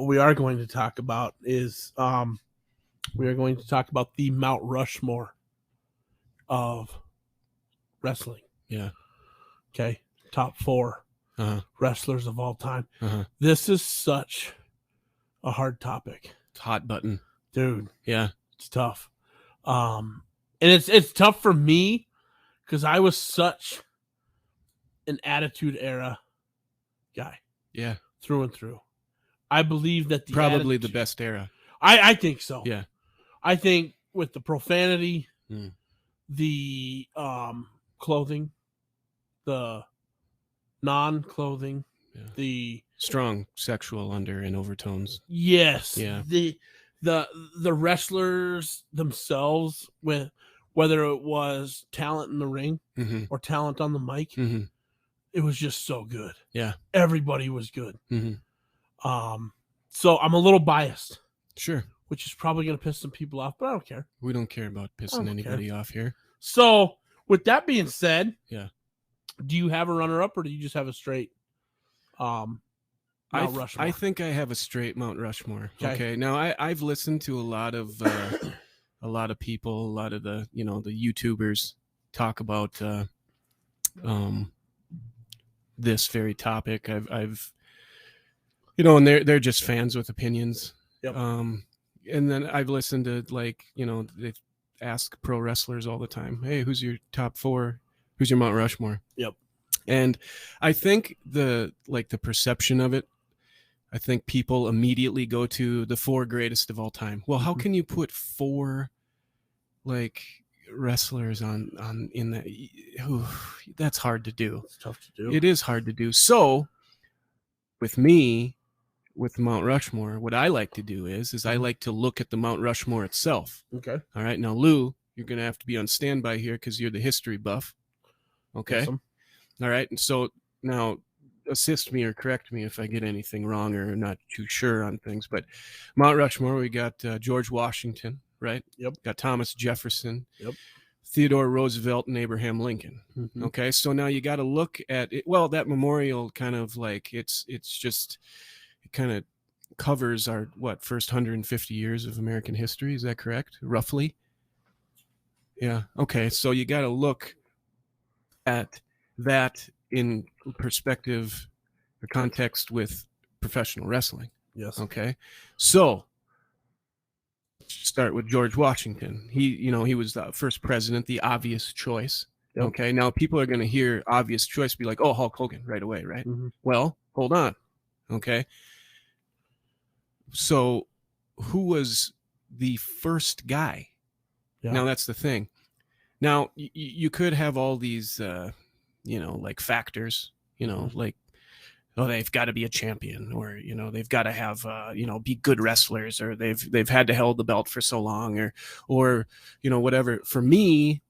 we are going to talk about is we are going to talk about the Mount Rushmore of wrestling. Yeah. Okay. Top 4 wrestlers of all time. This is such a hard topic. It's hot button. Dude. Yeah. It's tough. And it's tough for me because I was such an Attitude Era guy. Yeah. Through and through. I believe that probably the best era. I think so. Yeah. I think with the profanity, the clothing, the non-clothing, the strong sexual under and overtones. Yes. Yeah. The wrestlers themselves, with whether it was talent in the ring or talent on the mic, it was just so good. Yeah. Everybody was good. So I'm a little biased. Sure. Which is probably going to piss some people off, but I don't care. We don't care about pissing anybody off here. So, with that being said, do you have a runner-up, or do you just have a straight Mount Rushmore? I think I have a straight Mount Rushmore. Okay. Now, I've listened to a lot of people, a lot of the the YouTubers talk about this very topic. I've and they're just fans with opinions. Yep. And then I've listened to they ask pro wrestlers all the time, hey, who's your top 4? Who's your Mount Rushmore? Yep. And I think the perception of it, I think people immediately go to the 4 greatest of all time. Well, how can you put 4 wrestlers on in that? That's hard to do. It's tough to do. It is hard to do. So with me, with Mount Rushmore, what I like to do is I like to look at the Mount Rushmore itself. Okay. All right. Now, Lou, you're going to have to be on standby here because you're the history buff. Okay. Awesome. All right. And so now assist me or correct me if I get anything wrong or not too sure on things. But Mount Rushmore, we got George Washington, right? Yep. Got Thomas Jefferson. Yep. Theodore Roosevelt and Abraham Lincoln. Okay. So now you got to look at it. Well, that memorial kind of it's just... It kind of covers our first 150 years of American history. Is that correct? Roughly. Yeah. Okay. So you got to look at that in perspective, the context with professional wrestling. Yes. Okay. So start with George Washington. He was the first president, the obvious choice. Yep. Okay. Now people are going to hear obvious choice, be like, oh, Hulk Hogan right away. Right. Well, hold on. Okay. So who was the first guy? Yeah. Now that's the thing. Now you could have all these, factors, they've got to be a champion, or, they've got to have, be good wrestlers, or they've had to hold the belt for so long, or, whatever. For me,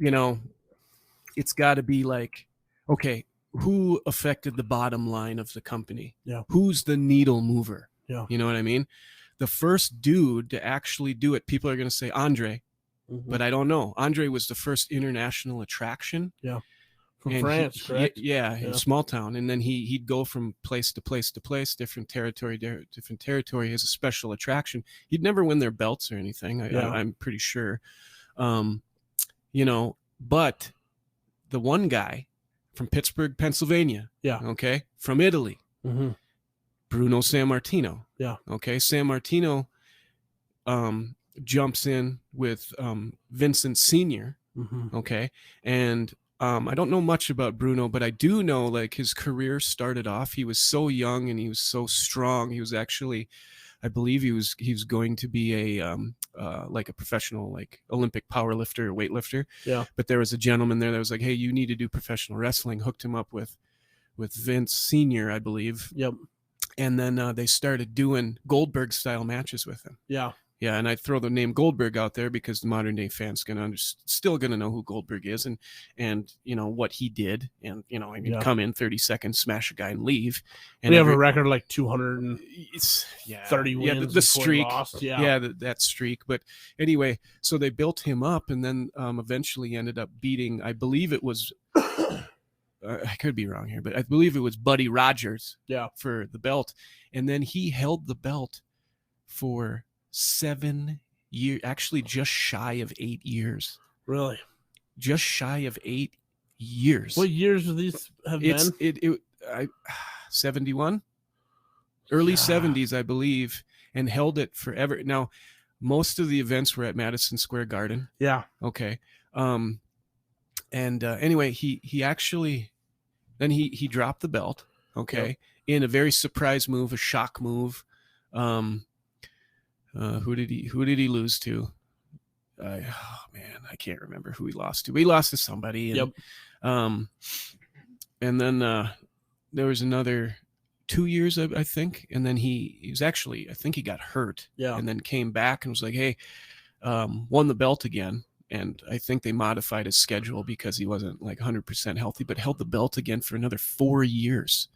it's got to be like, okay, who affected the bottom line of the company? Yeah. Who's the needle mover? Yeah. You know what I mean? The first dude to actually do it, people are going to say Andre, but I don't know. Andre was the first international attraction. Yeah. From France, correct? In small town. And then he'd go from place to place to place, different territory. Has a special attraction. He'd never win their belts or anything. I'm pretty sure. But the one guy from Pittsburgh, Pennsylvania. Yeah. Okay. From Italy. Bruno Sammartino. Yeah. Okay. Sammartino jumps in with Vincent Sr. Okay. And I don't know much about Bruno, but I do know his career started off. He was so young and he was so strong. He was actually, I believe he was going to be a professional Olympic power lifter or weightlifter. Yeah. But there was a gentleman there that was like, hey, you need to do professional wrestling. Hooked him up with Vince Sr., I believe. Yep. And then they started doing Goldberg style matches with him. Yeah. Yeah, and I throw the name Goldberg out there because the modern day fans still gonna know who Goldberg is and what he did, and come in 30 seconds, smash a guy, and leave. And we have a record of 230 wins. Yeah, the streak. Lost. That streak. But anyway, so they built him up, and then eventually ended up beating, I believe it was I could be wrong here, but I believe it was Buddy Rogers. Yeah. For the belt, and then he held the belt for 7 years, actually just shy of 8 years. Really? Just shy of 8 years. What years would these have been? 71, early 70s, I believe, and held it forever. Now, most of the events were at Madison Square Garden. Yeah. Okay. Anyway, he actually, then he dropped the belt. Okay. Yep. In a very surprise move, a shock move. Who did he lose to? Oh man, I can't remember who he lost to. He lost to somebody. And, yep. And then there was another 2 years, I think, and then he was actually, I think he got hurt. Yeah. And then came back and was like, hey, won the belt again. And I think they modified his schedule because he wasn't like 100% healthy, but held the belt again for another 4 years.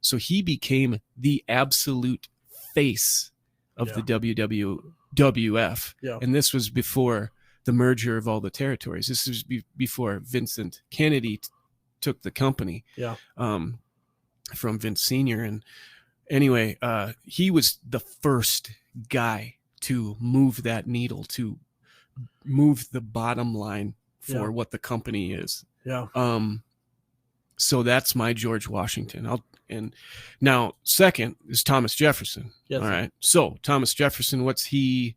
So he became the absolute face of the WWF. Yeah. And this was before the merger of all the territories. This was before Vincent Kennedy took the company from Vince Sr. And anyway, he was the first guy to move that needle, to move the bottom line for what the company is. Yeah. So that's my George Washington. And now second is Thomas Jefferson. Yes. All right. So Thomas Jefferson, what's he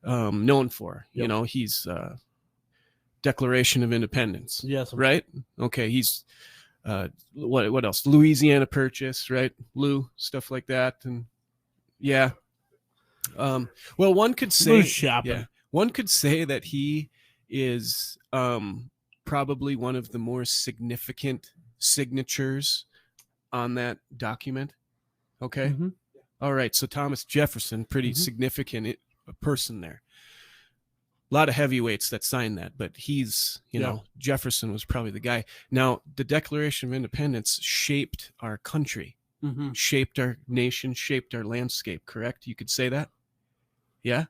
known for? Yep. You know, he's Declaration of Independence. Yes. Right. Okay. He's what else? Louisiana Purchase, right? Lou, stuff like that. And yeah. Well, one could say, one could say that he is probably one of the more significant signatures on that document. Okay. Mm-hmm. All right. So Thomas Jefferson, pretty significant person there. A lot of heavyweights that signed that, but he's, you know, Jefferson was probably the guy. Now, the Declaration of Independence shaped our country, shaped our nation, shaped our landscape, correct? You could say that? Yeah?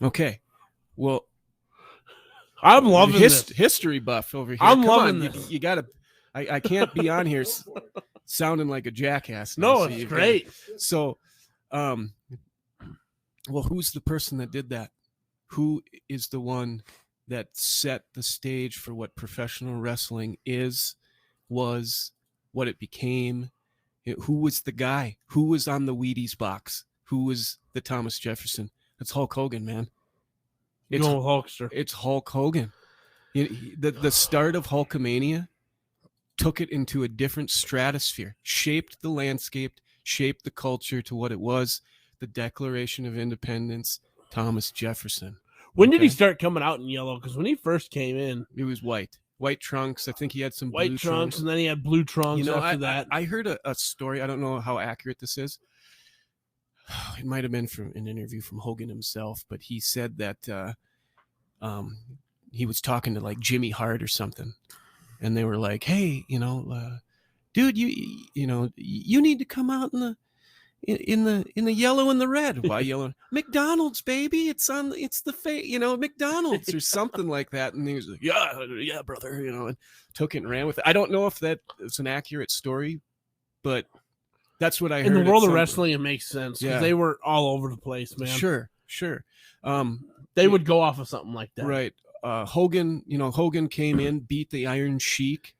Okay. Well, I'm loving this. History buff over here. I'm loving this. You got to, I can't be on here sounding like a jackass. No, it's great. So, well, who's the person that did that? Who is the one that set the stage for what professional wrestling was, what it became? Who was the guy? Who was on the Wheaties box? Who was the Thomas Jefferson? That's Hulk Hogan, man. It's Hulkster. It's Hulk Hogan. The start of Hulkamania took it into a different stratosphere, shaped the landscape, shaped the culture to what it was. The Declaration of Independence, Thomas Jefferson. When did he start coming out in yellow? Because when he first came in, it was white trunks. I think he had some white blue trunks, and then he had blue trunks after that. I heard a story. I don't know how accurate this is. It might have been from an interview from Hogan himself, but he said that he was talking to like Jimmy Hart or something, and they were like, "Hey, dude, you need to come out in the yellow and the red." Why yellow? McDonald's, baby. It's the McDonald's or something like that. And he was like, yeah, brother, and took it and ran with it. I don't know if that is an accurate story, but that's what I heard. In the world of wrestling, it makes sense because they were all over the place, man. Sure. They would go off of something like that. Right. Hogan came in, beat the Iron Sheik,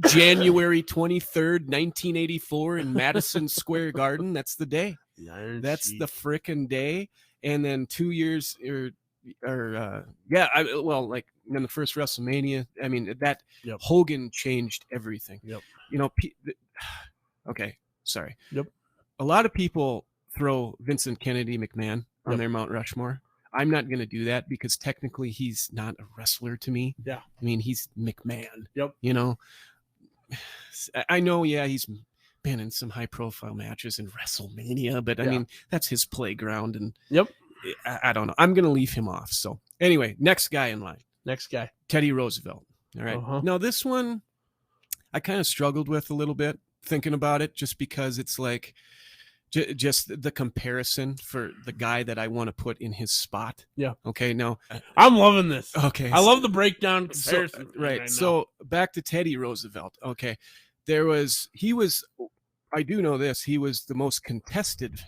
January 23rd, 1984 in Madison Square Garden. That's the day. That's the frickin' day. And then 2 years then the first WrestleMania, I mean, Hogan changed everything. Yep. Okay, sorry. Yep. A lot of people throw Vincent Kennedy McMahon on their Mount Rushmore. I'm not going to do that because technically he's not a wrestler to me. Yeah. I mean, he's McMahon. Yep. I know, he's been in some high-profile matches in WrestleMania, but I mean, that's his playground, and I don't know. I'm going to leave him off. So anyway, next guy in line. Next guy. Teddy Roosevelt. All right. Now, this one I kind of struggled with a little bit thinking about it just because it's like just the comparison for the guy that I want to put in his spot. Yeah. Okay. Now I'm loving this. Okay. I love the breakdown comparison. Right. So back to Teddy Roosevelt. Okay. I do know this. He was the most contested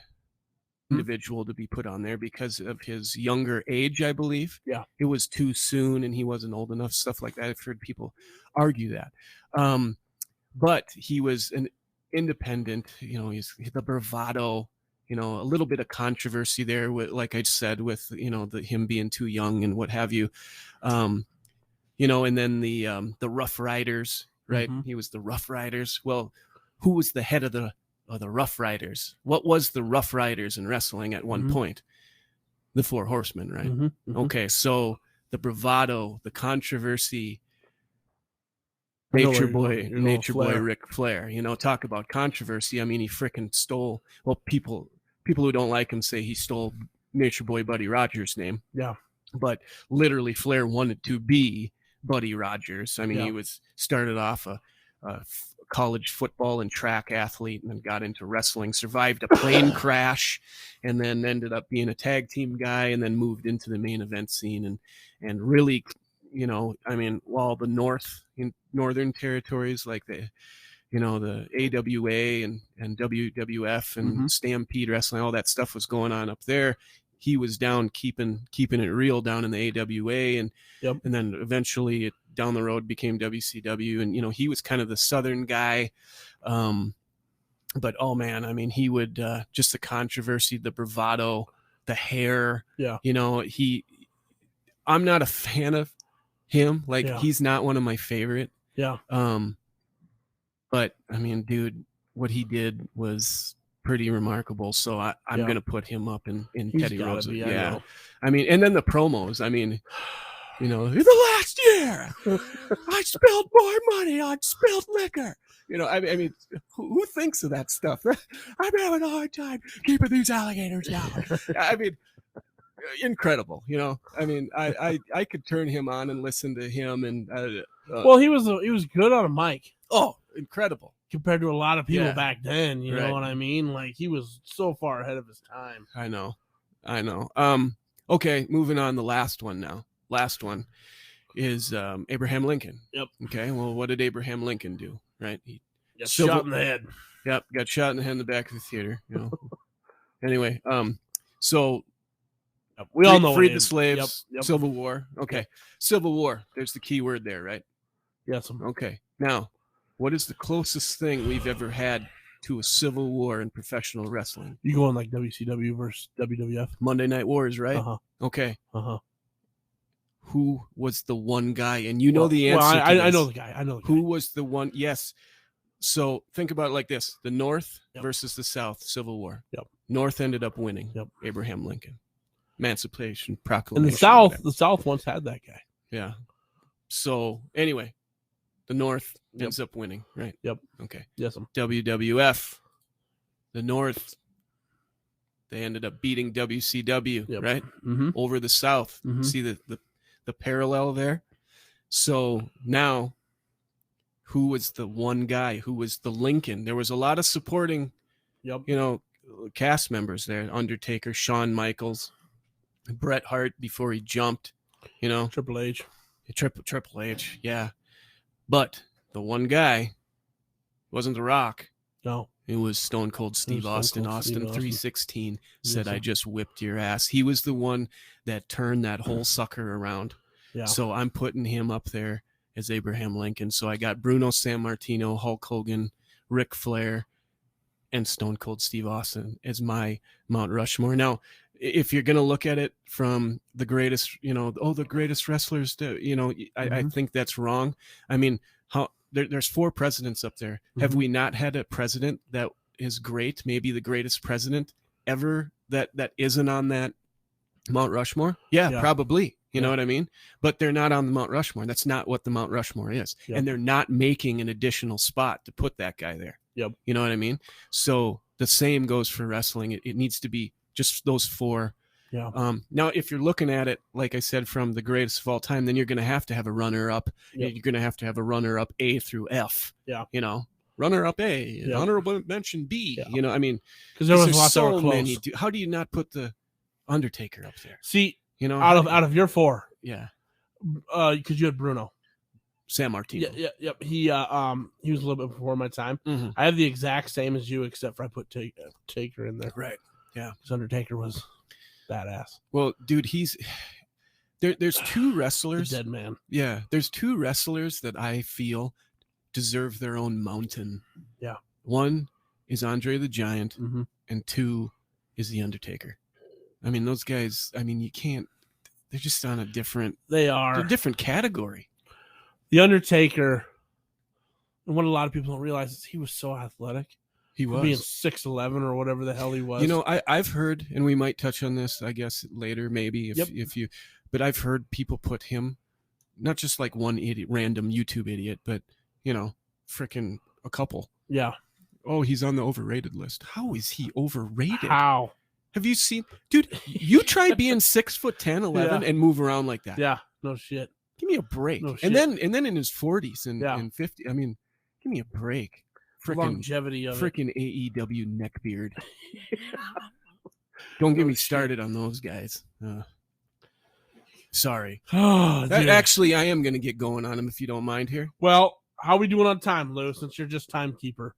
individual to be put on there because of his younger age, I believe. Yeah. It was too soon and he wasn't old enough, stuff like that. I've heard people argue that. But he was an independent, he's the bravado, a little bit of controversy there with, like I said, with, him being too young and what have you. And then the Rough Riders, right? Mm-hmm. He was the Rough Riders. Well, who was the head of the Rough Riders? What was the Rough Riders in wrestling at one point? The Four Horsemen, right? Mm-hmm. Okay, so the bravado, the controversy, Nature Boy Ric Flair. Talk about controversy. I mean, he freaking stole. Well, people who don't like him say he stole Nature Boy Buddy Rogers' name. Yeah, but literally, Flair wanted to be Buddy Rogers. I mean, he was started off a college football and track athlete, and then got into wrestling. Survived a plane crash, and then ended up being a tag team guy, and then moved into the main event scene, and really. While the northern territories like the AWA and WWF and Stampede Wrestling, all that stuff was going on up there. He was down keeping it real down in the AWA, and then eventually down the road became WCW, and he was kind of the southern guy. But oh man, I mean, he would just the controversy, the bravado, the hair. Yeah, I'm not a fan of him. He's not one of my favorite. Yeah. But I mean, dude, what he did was pretty remarkable. So I'm gonna put him up in Teddy Roosevelt. Yeah. I mean, and then the promos. I mean, in the last year, I spilled more money on spilled liquor. I mean, who thinks of that stuff? I'm having a hard time keeping these alligators down. I mean. Incredible, I mean, I could turn him on and listen to him, and well, he was good on a mic. Oh, incredible compared to a lot of people back then. You right. know what I mean? Like, he was so far ahead of his time. I know. Okay, moving on. The last one now. Last one is Abraham Lincoln. Yep. Okay. Well, what did Abraham Lincoln do? Right. He got shot in the head. Yep. Got shot in the head in the back of the theater. Anyway. So. We all know freed the slaves. Yep. Civil War. Okay. Yep. Civil War. There's the key word there, right? Yes. Okay. Now, what is the closest thing we've ever had to a civil war in professional wrestling? You going like WCW versus WWF? Monday Night Wars, right? Okay. Who was the one guy? And the answer. Well, I know the guy. Who was the one? Yes. So think about it like this: the North versus the South, Civil War. Yep. North ended up winning. Yep. Abraham Lincoln. Emancipation Proclamation. And the South once had that guy. Yeah. So anyway, the North ends up winning, right? Yep. Okay. Yes. WWF, the North, they ended up beating WCW, right? Over the South. See the parallel there? So now, who was the one guy? Who was the Lincoln? There was a lot of supporting, cast members there. Undertaker, Shawn Michaels, Bret Hart before he jumped, Triple H. Triple H, yeah. But the one guy wasn't The Rock. No. It was Stone Cold Steve Austin. Austin 316 said, I just whipped your ass. He was the one that turned that whole sucker around. Yeah. So I'm putting him up there as Abraham Lincoln. So I got Bruno Sammartino, Hulk Hogan, Ric Flair, and Stone Cold Steve Austin as my Mount Rushmore. Now, if you're going to look at it from the greatest, the greatest wrestlers, I think that's wrong. I mean, there's 4 presidents up there. Have we not had a president that is great? Maybe the greatest president ever that isn't on that Mount Rushmore? Yeah. Probably. You know what I mean? But they're not on the Mount Rushmore. That's not what the Mount Rushmore is. Yep. And they're not making an additional spot to put that guy there. Yep. You know what I mean? So the same goes for wrestling. It needs to be just those 4. Yeah. Now, if you're looking at it, like I said, from the greatest of all time, then you're going to have a runner-up. Yep. You're going to have a runner-up A through F. Yeah. runner-up A, honorable mention B. Yeah. You know, I mean, because there was there's lots so that were close. many. How do you not put the Undertaker up there? See, you know, out of your four, yeah, because you had Bruno, San Martino. Yeah. He was a little bit before my time. Mm-hmm. I have the exact same as you, except for I put Taker in there. Right. Yeah. Because Undertaker was badass. Well, dude, there's two wrestlers. The dead man. Yeah, there's two wrestlers that I feel deserve their own mountain. Yeah. One is Andre the Giant, mm-hmm. and two is the Undertaker. I mean, those guys. I mean, you can't. They're just on a different. They are a different category. The Undertaker, and what a lot of people don't realize is he was so athletic. He was being 6'11" or whatever the hell he was. You know, I've heard, and we might touch on this, I guess, later, maybe if you. But I've heard people put him, not just like one idiot, random YouTube idiot, but you know, freaking a couple. Yeah. Oh, he's on the overrated list. How is he overrated? How? Have you seen, dude? You try being 6'10", 11, and move around like that. Yeah. No shit. Give me a break. No and then in his 40s and 50. I mean, give me a break. Frickin', longevity of freaking AEW neckbeard. Don't get me started on those guys. Sorry. Actually, I am going to get going on him if you don't mind here. Well, how are we doing on time, Lou? Since you're just timekeeper,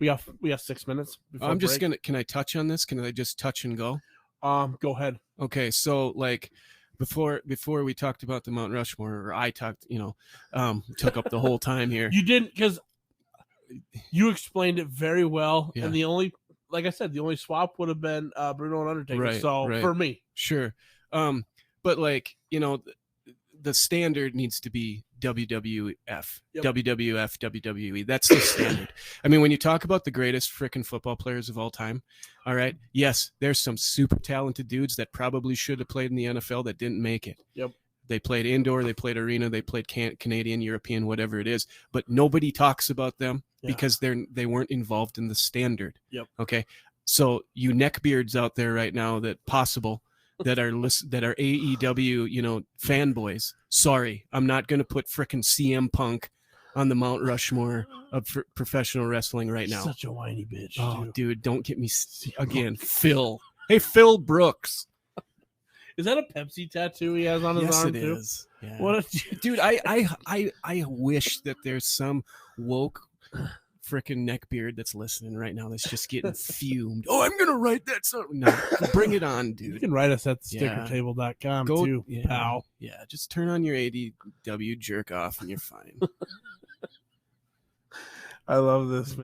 we have 6 minutes. I'm just gonna. Can I touch on this? Can I just touch and go? Go ahead. Okay, so like before we talked about the Mount Rushmore, or I talked, took up the whole time here. You didn't, because you explained it very well, Yeah. and the only, like I said, the only swap would have been Bruno and Undertaker. Right, so right. for me, sure. But like, the standard needs to be WWF, WWF, WWE. That's the standard. I mean, when you talk about the greatest freaking football players of all time, all right, yes, there's some super talented dudes that probably should have played in the NFL that didn't make it. Yep. They played indoor, they played arena, they played Canadian, European, whatever it is, but nobody talks about them because they weren't involved in the standard. Yep. Okay. So you neckbeards out there right now that are AEW, fanboys. Sorry, I'm not going to put frickin' CM Punk on the Mount Rushmore of professional wrestling right now. Such a whiny bitch. Oh, dude, don't get me again. Phil. Hey, Phil Brooks. Is that a Pepsi tattoo he has on his arm too? Yes, it is. Yeah. What dude, I wish that there's some woke freaking neckbeard that's listening right now that's just getting fumed. Oh, I'm gonna write that song. No, bring it on, dude. You can write us at stickertable.com too, pal. Yeah, just turn on your ADW jerk off and you're fine. I love this.